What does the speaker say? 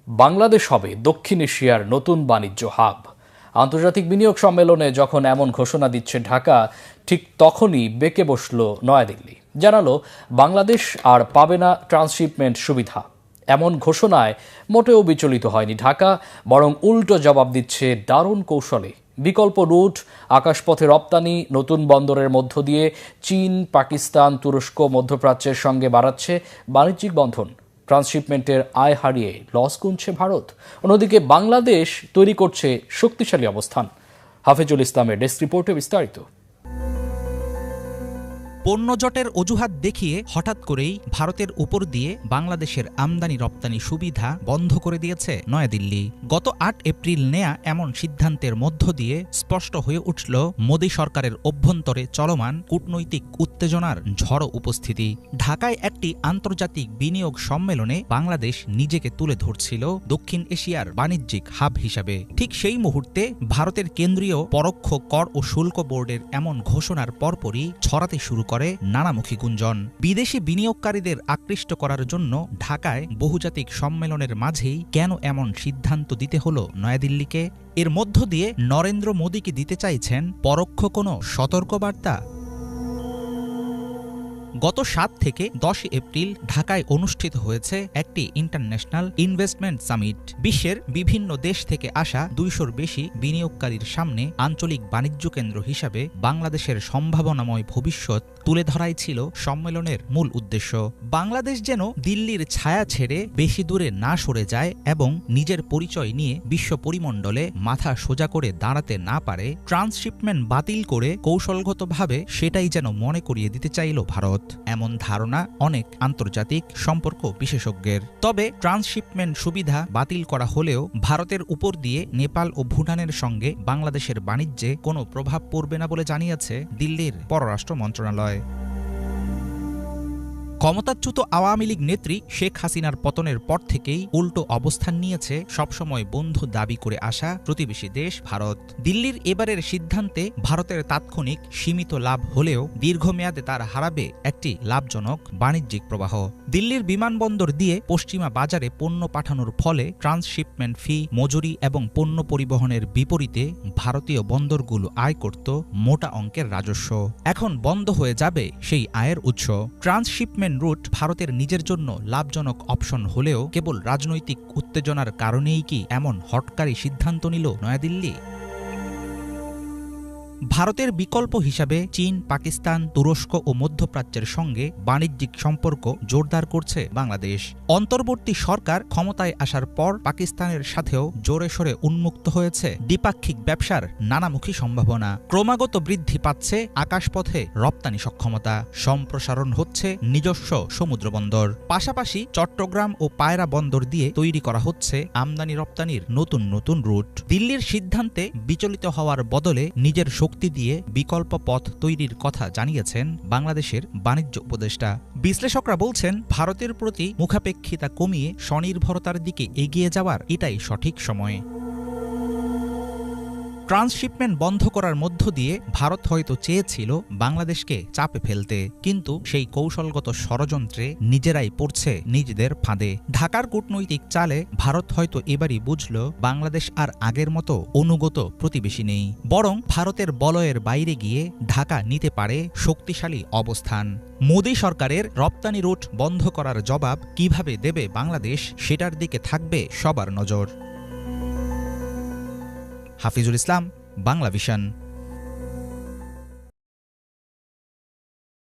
বাংলাদেশ হবে দক্ষিণ এশিয়ার নতুন বাণিজ্য হাব। আন্তর্জাতিক বিনিয়োগ সম্মেলনে যখন এমন ঘোষণা দিচ্ছে ঢাকা, ঠিক তখনই বেঁকে বসল নয়াদিল্লি। জানালো বাংলাদেশ আর পাবে না ট্রান্সশিপমেন্ট সুবিধা। এমন ঘোষণায় মোটেও বিচলিত হয়নি ঢাকা, বরং উল্টো জবাব দিচ্ছে দারুণ কৌশলে। বিকল্প রুট, আকাশপথে রপ্তানি, নতুন বন্দরের মধ্য দিয়ে চীন, পাকিস্তান, তুরস্ক, মধ্যপ্রাচ্যের সঙ্গে বাড়াচ্ছে বাণিজ্যিক বন্ধন। ট্রান্সশিপমেন্টের আয় হারিয়ে লস গুনছে ভারত। অন্যদিকে বাংলাদেশ তৈরি করছে শক্তিশালী অবস্থান। হাফিজুল ইসলামের ডেস্ক রিপোর্টে বিস্তারিত। পণ্যজটের অজুহাত দেখিয়ে হঠাৎ করেই ভারতের উপর দিয়ে বাংলাদেশের আমদানি রপ্তানি সুবিধা বন্ধ করে দিয়েছে নয়াদিল্লি। গত ৮ এপ্রিল নেয়া এমন সিদ্ধান্তের মধ্য দিয়ে স্পষ্ট হয়ে উঠল মোদী সরকারের অভ্যন্তরে চলমান কূটনৈতিক উত্তেজনার ঝড় উপস্থিতি। ঢাকায় একটি আন্তর্জাতিক বিনিয়োগ সম্মেলনে বাংলাদেশ নিজেকে তুলে ধরছিল দক্ষিণ এশিয়ার বাণিজ্যিক হাব হিসাবে। ঠিক সেই মুহূর্তে ভারতের কেন্দ্রীয় পরোক্ষ কর ও শুল্ক বোর্ডের এমন ঘোষণার পরপরই ছড়াতে শুরু করে নানামুখী গুঞ্জন। বিদেশি বিনিয়োগকারীদের আকৃষ্ট করার জন্য ঢাকায় বহুজাতিক সম্মেলনের মাঝেই কেন এমন সিদ্ধান্ত দিতে হলো নয়াদিল্লিকে? এর মধ্য দিয়ে নরেন্দ্র মোদীকে দিতে চাইছেন পরোক্ষ কোনো সতর্কবার্তা? গত ৭ থেকে ১০ এপ্রিল ঢাকায় অনুষ্ঠিত হয়েছে একটি ইন্টারন্যাশনাল ইনভেস্টমেন্ট সামিট। বিশ্বের বিভিন্ন দেশ থেকে আসা ২০০-র বেশি বিনিয়োগকারীর সামনে আঞ্চলিক বাণিজ্য কেন্দ্র হিসাবে বাংলাদেশের সম্ভাবনাময় ভবিষ্যৎ তুলে ধরাই ছিল সম্মেলনের মূল উদ্দেশ্য। বাংলাদেশ যেন দিল্লির ছায়া ছেড়ে বেশি দূরে না সরে যায় এবং নিজের পরিচয় নিয়ে বিশ্ব পরিমণ্ডলে মাথা সোজা করে দাঁড়াতে না পারে, ট্রান্সশিপমেন্ট বাতিল করে কৌশলগতভাবে সেটাই যেন মনে করিয়ে দিতে চাইল ভারত। এমন ধারণা অনেক আন্তর্জাতিক সম্পর্ক বিশেষজ্ঞের। তবে ট্রান্সশিপমেন্ট সুবিধা বাতিল করা হলেও ভারতের উপর দিয়ে নেপাল ও ভুটানের সঙ্গে বাংলাদেশের বাণিজ্যে কোনো প্রভাব পড়বে না বলে জানিয়েছে দিল্লির পররাষ্ট্র মন্ত্রণালয়। ক্ষমতাচ্যুত আওয়ামী লীগ নেত্রী শেখ হাসিনার পতনের পর থেকেই উল্টো অবস্থান নিয়েছে সবসময় বন্ধু দাবি করে আসা প্রতিবেশী দেশ ভারত। দিল্লির এবারের সিদ্ধান্তে ভারতের তাৎক্ষণিক সীমিত লাভ হলেও দীর্ঘমেয়াদে তার হারাবে একটি লাভজনক বাণিজ্যিক প্রবাহ। দিল্লির বিমানবন্দর দিয়ে পশ্চিমা বাজারে পণ্য পাঠানোর ফলে ট্রান্সশিপমেন্ট ফি, মজুরি এবং পণ্য পরিবহনের বিপরীতে ভারতীয় বন্দরগুলো আয় করত মোটা অঙ্কের রাজস্ব। এখন বন্ধ হয়ে যাবে সেই আয়ের উৎস। ট্রান্সশিপমেন্ট রুট ভারতের নিজের জন্য লাভজনক অপশন হলেও কেবল রাজনৈতিক উত্তেজনার কারণেই কি এমন হঠকারী সিদ্ধান্ত নিল নয়াদিল্লি? ভারতের বিকল্প হিসাবে চীন, পাকিস্তান, তুরস্ক ও মধ্যপ্রাচ্যের সঙ্গে বাণিজ্যিক সম্পর্ক জোরদার করছে বাংলাদেশ। অন্তর্বর্তী সরকার ক্ষমতায় আসার পর পাকিস্তানের সাথেও জোরে সোরে উন্মুক্ত হয়েছে দ্বিপাক্ষিক ব্যবসার নানামুখী সম্ভাবনা। ক্রমাগত বৃদ্ধি পাচ্ছে আকাশপথে রপ্তানি সক্ষমতা, সম্প্রসারণ হচ্ছে নিজস্ব সমুদ্রবন্দর। পাশাপাশি চট্টগ্রাম ও পায়রা বন্দর দিয়ে তৈরি করা হচ্ছে আমদানি রপ্তানির নতুন নতুন রুট। দিল্লির সিদ্ধান্তে বিচলিত হওয়ার বদলে নিজের শক্তি দিয়ে বিকল্প পথ তৈরির কথা জানিয়েছেন বাংলাদেশের বাণিজ্য উপদেষ্টা। বিশ্লেষকরা বলছেন, ভারতের প্রতি মুখাপেক্ষিতা কমিয়ে স্বনির্ভরতার দিকে এগিয়ে যাওয়ার এটাই সঠিক সময়। ট্রান্সশিপমেন্ট বন্ধ করার মধ্য দিয়ে ভারত হয়তো চেয়েছিল বাংলাদেশকে চাপে ফেলতে, কিন্তু সেই কৌশলগত ষড়যন্ত্রে নিজেরাই পড়ছে নিজেদের ফাঁদে। ঢাকার কূটনৈতিক চালে ভারত হয়তো এবারই বুঝল বাংলাদেশ আর আগের মতো অনুগত প্রতিবেশী নেই, বরং ভারতের বলয়ের বাইরে গিয়ে ঢাকা নিতে পারে শক্তিশালী অবস্থান। মোদী সরকারের রপ্তানি রুট বন্ধ করার জবাব কিভাবে দেবে বাংলাদেশ, সেটার দিকে থাকবে সবার নজর। হাফিজুল ইসলাম, বাংলা ভিশন।